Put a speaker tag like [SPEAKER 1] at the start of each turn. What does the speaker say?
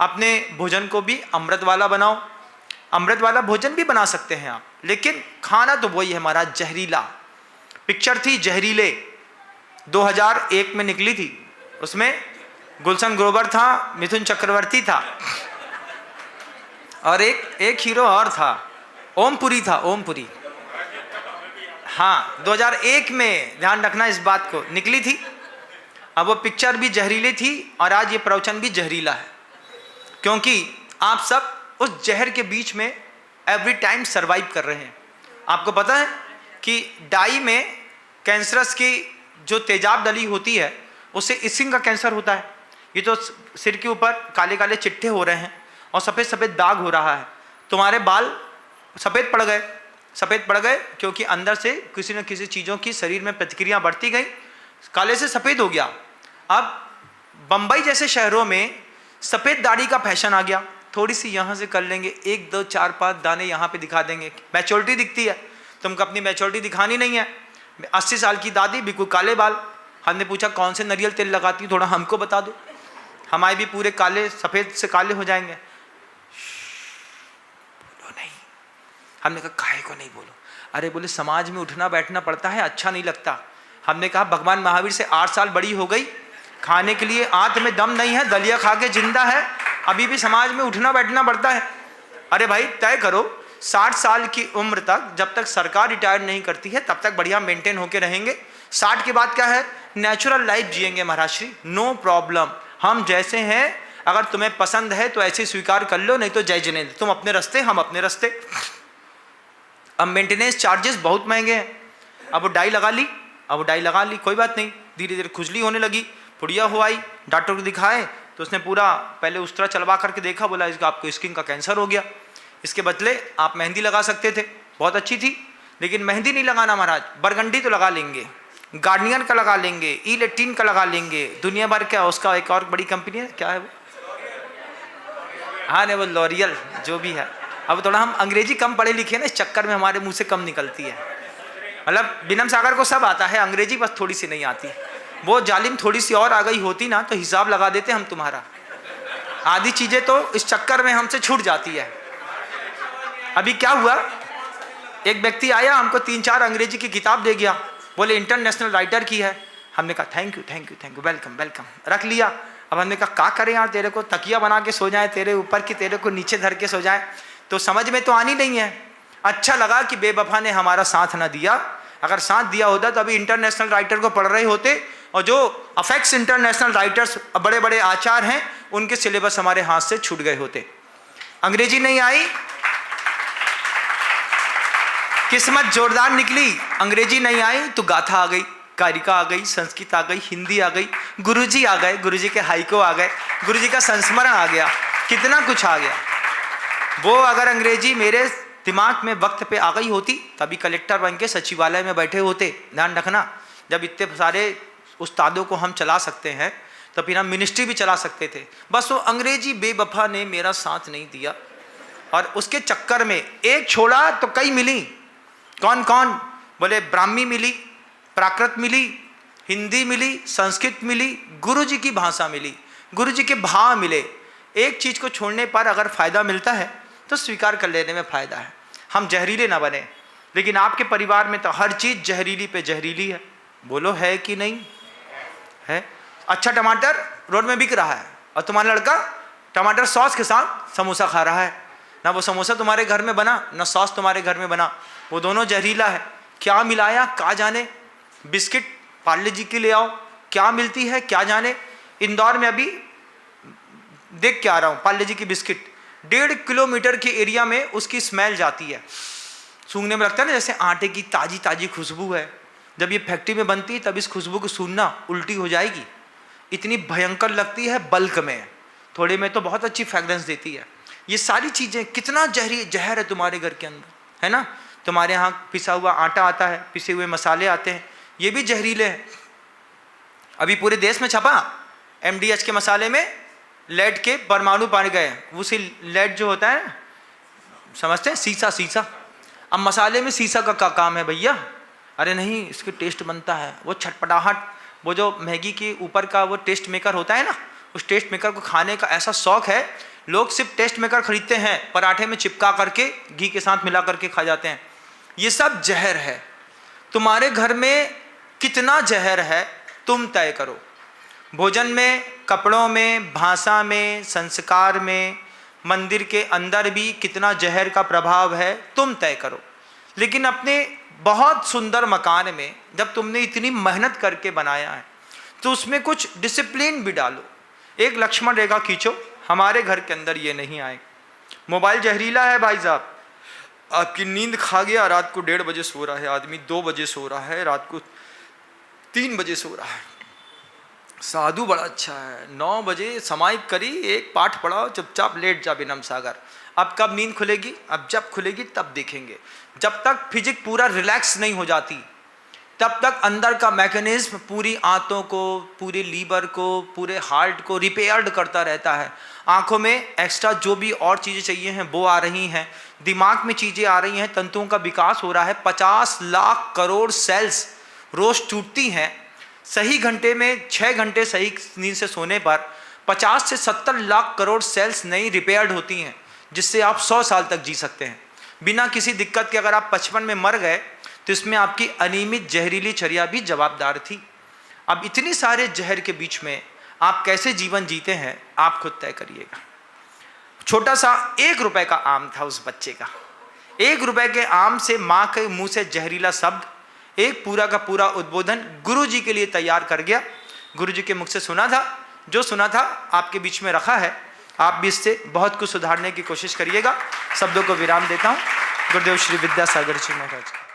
[SPEAKER 1] अपने भोजन को भी अमृत वाला बनाओ। अमृत वाला भोजन भी बना सकते हैं आप, लेकिन खाना तो वही है महाराज, जहरीला। पिक्चर थी जहरीले, 2001 में निकली थी। उसमें गुलशन ग्रोवर था, मिथुन चक्रवर्ती था, और एक हीरो और था, ओमपुरी था, ओमपुरी। हाँ, 2001 में, ध्यान रखना इस बात को, निकली थी। अब वो पिक्चर भी जहरीली थी और आज ये प्रवचन भी जहरीला है, क्योंकि आप सब उस जहर के बीच में एवरी टाइम सरवाइव कर रहे हैं। आपको पता है कि डाई में कैंसरस की जो तेजाब डली होती है उससे स्किन का कैंसर होता है। ये तो सिर के ऊपर काले काले चिट्ठे हो रहे हैं और सफ़ेद सफ़ेद दाग हो रहा है। तुम्हारे बाल सफ़ेद पड़ गए क्योंकि अंदर से किसी न किसी चीज़ों की शरीर में प्रतिक्रिया बढ़ती गई, काले से सफ़ेद हो गया। अब बम्बई जैसे शहरों में सफ़ेद दाढ़ी का फैशन आ गया। थोड़ी सी यहाँ से कर लेंगे, 1 2 4 5 दाने यहाँ पे दिखा देंगे, मैच्योरिटी दिखती है। तुमको अपनी मैच्योरिटी दिखानी नहीं है। 80 साल की दादी, बिल्कुल काले बाल। हमने पूछा कौन से नारियल तेल लगाती हो, थोड़ा हमको बता दो, हमारे भी पूरे काले, सफ़ेद से काले हो जाएंगे। बोलो नहीं। हमने कहा काहे को नहीं बोलो? अरे बोले समाज में उठना बैठना पड़ता है, अच्छा नहीं लगता। हमने कहा भगवान महावीर से 8 साल बड़ी हो गई, खाने के लिए आंत में दम नहीं है, दलिया खा के जिंदा है, अभी भी समाज में उठना बैठना पड़ता है। अरे भाई तय करो, 60 साल की उम्र तक, जब तक सरकार रिटायर नहीं करती है तब तक बढ़िया मेंटेन होके रहेंगे। 60 के बाद क्या है, नेचुरल लाइफ जिएंगे महाराज श्री, नो प्रॉब्लम। हम जैसे हैं, अगर तुम्हें पसंद है तो ऐसे स्वीकार कर लो, नहीं तो जय जिनेंद्र, तुम अपने रास्ते हम अपने रास्ते। अब मेंटेनेंस चार्जेस बहुत महंगे हैं। अब वो डाई लगा ली, कोई बात नहीं, धीरे धीरे खुजली होने लगी, पुड़िया हो आई, डॉक्टर को दिखाए तो उसने पूरा पहले उस तरह चलवा करके देखा, बोला इसका आपको स्किन का कैंसर हो गया। इसके बदले आप मेहंदी लगा सकते थे, बहुत अच्छी थी, लेकिन मेहंदी नहीं लगाना महाराज, बरगंडी तो लगा लेंगे, गार्नियर का लगा लेंगे, E18 का लगा लेंगे, दुनिया भर का उसका एक और बड़ी कंपनी है, क्या है वो, हाँ नहीं वो लॉरियल जो भी है। अब थोड़ा हम अंग्रेजी कम पढ़े लिखे ना, इस चक्कर में हमारे मुंह से कम निकलती है। मतलब बिनम सागर को सब आता है, अंग्रेजी बस थोड़ी सी नहीं आती। वो जालिम थोड़ी सी और आ गई होती ना तो हिसाब लगा देते हम तुम्हारा। आधी चीजें तो इस चक्कर में हमसे छूट जाती है। अभी क्या हुआ, एक व्यक्ति आया, हमको 3-4 अंग्रेजी की किताब दे गया, बोले इंटरनेशनल राइटर की है। हमने कहा थैंक यू, वेलकम, रख लिया। अब हमने कहा क्या करें यार, तेरे को तकिया बना के सो जाए तेरे ऊपर, कि तेरे को नीचे धर के सो जाए, तो समझ में तो आनी नहीं है। अच्छा लगा कि बेवफा ने हमारा साथ ना दिया, अगर साथ दिया होता तो अभी इंटरनेशनल राइटर को पढ़ रहे होते, और जो अफेक्ट्स इंटरनेशनल राइटर्स बड़े बड़े आचार हैं उनके सिलेबस हमारे हाथ से छूट गए होते। अंग्रेजी नहीं आई, किस्मत जोरदार निकली, अंग्रेजी नहीं आई तो गाथा आ गई, कारिका आ गई, संस्कृत आ गई, हिंदी आ गई, गुरुजी आ गए, गुरुजी के हाइको आ गए, गुरुजी का संस्मरण आ गया, कितना कुछ आ गया। वो अगर अंग्रेजी मेरे दिमाग में वक्त पे आ गई होती तभी कलेक्टर बन के सचिवालय में बैठे होते। ध्यान रखना, जब इतने सारे उस्तादों को हम चला सकते हैं तो फिर हम मिनिस्ट्री भी चला सकते थे। बस वो अंग्रेजी बेवफा ने मेरा साथ नहीं दिया, और उसके चक्कर में एक छोड़ा तो कई मिली। कौन कौन, बोले ब्राह्मी मिली, प्राकृत मिली, हिंदी मिली, संस्कृत मिली, गुरुजी की भाषा मिली, गुरुजी के भाव मिले। एक चीज़ को छोड़ने पर अगर फ़ायदा मिलता है तो स्वीकार कर लेने में फ़ायदा है। हम जहरीले ना बने, लेकिन आपके परिवार में तो हर चीज़ जहरीली पे जहरीली है, बोलो है कि नहीं है? अच्छा टमाटर रोड में बिक रहा है और तुम्हारा लड़का टमाटर सॉस के साथ समोसा खा रहा है, ना वो समोसा तुम्हारे घर में बना ना सॉस तुम्हारे घर में बना, वो दोनों जहरीला है। क्या मिलाया क्या जाने, बिस्किट पार्ले जी की ले आओ, क्या मिलती है क्या जाने। इंदौर में अभी देख के आ रहा हूँ, पार्ले जी की बिस्किट 1.5 किलोमीटर के एरिया में उसकी स्मेल जाती है, सूंघने में लगता है ना जैसे आटे की ताज़ी ताज़ी खुशबू है। जब ये फैक्ट्री में बनती है तब इस खुशबू को सूंघना उल्टी हो जाएगी, इतनी भयंकर लगती है। बल्क में थोड़े में तो बहुत अच्छी फ्रेगरेंस देती है। ये सारी चीज़ें कितना जहर है तुम्हारे घर के अंदर, है ना। तुम्हारे यहाँ पिसा हुआ आटा आता है, पिसे हुए मसाले आते हैं, ये भी जहरीले हैं। अभी पूरे देश में छपा MDH के मसाले में लेड के परमाणु पाए गए। उसी लेड जो होता है समझते हैं, सीसा। अब मसाले में सीसा का काम है भैया? अरे नहीं, इसके टेस्ट बनता है, वो छटपटाहट, वो जो मैगी के ऊपर का वो टेस्ट मेकर होता है ना, उस टेस्ट मेकर को खाने का ऐसा शौक है, लोग सिर्फ टेस्ट मेकर खरीदते हैं, पराठे में चिपका करके घी के साथ मिला करके खा जाते हैं। ये सब जहर है। तुम्हारे घर में कितना जहर है तुम तय करो। भोजन में, कपड़ों में, भाषा में, संस्कार में, मंदिर के अंदर भी कितना जहर का प्रभाव है तुम तय करो। लेकिन अपने बहुत सुंदर मकान में जब तुमने इतनी मेहनत करके बनाया है तो उसमें कुछ डिसिप्लिन भी डालो। एक लक्ष्मण रेखा खींचो, हमारे घर के अंदर ये नहीं आए। मोबाइल जहरीला है भाई साहब, आपकी नींद खा गया, रात को 1:30 बजे सो रहा है आदमी, 2 बजे सो रहा है, रात को 3 बजे सो रहा है। साधु बड़ा अच्छा है, 9 बजे समाहित करी, एक पाठ पढ़ाओ, चुपचाप लेट जा बिनम सागर। अब कब नींद खुलेगी? अब जब खुलेगी तब देखेंगे। जब तक फिजिक पूरा रिलैक्स नहीं हो जाती तब तक अंदर का मैकेनिज्म पूरी आंतों को, पूरे लीवर को, पूरे हार्ट को रिपेयर्ड करता रहता है। आंखों में एक्स्ट्रा जो भी और चीज़ें चाहिए हैं वो आ रही हैं, दिमाग में चीज़ें आ रही हैं, तंतुओं का विकास हो रहा है। 50 लाख करोड़ सेल्स रोज़ टूटती हैं। सही घंटे में 6 घंटे सही नींद से सोने पर 50 से 70 लाख करोड़ सेल्स नई रिपेयर्ड होती हैं, जिससे आप 100 साल तक जी सकते हैं बिना किसी दिक्कत के। अगर आप 55 में मर गए तो इसमें आपकी अनियमित जहरीली चर्या भी जवाबदार थी। अब इतनी सारे जहर के बीच में आप कैसे जीवन जीते हैं आप खुद तय करिएगा। छोटा सा 1 रुपए का आम था उस बच्चे का। 1 रुपए के आम से माँ के मुंह से जहरीला शब्द, एक पूरा का पूरा उद्बोधन गुरु जी के लिए तैयार कर गया। गुरु जी के मुख से सुना था, जो सुना था आपके बीच में रखा है। आप भी इससे बहुत कुछ सुधारने की कोशिश करिएगा। शब्दों को विराम देता हूँ। गुरुदेव श्री विद्यासागर जी महाराज।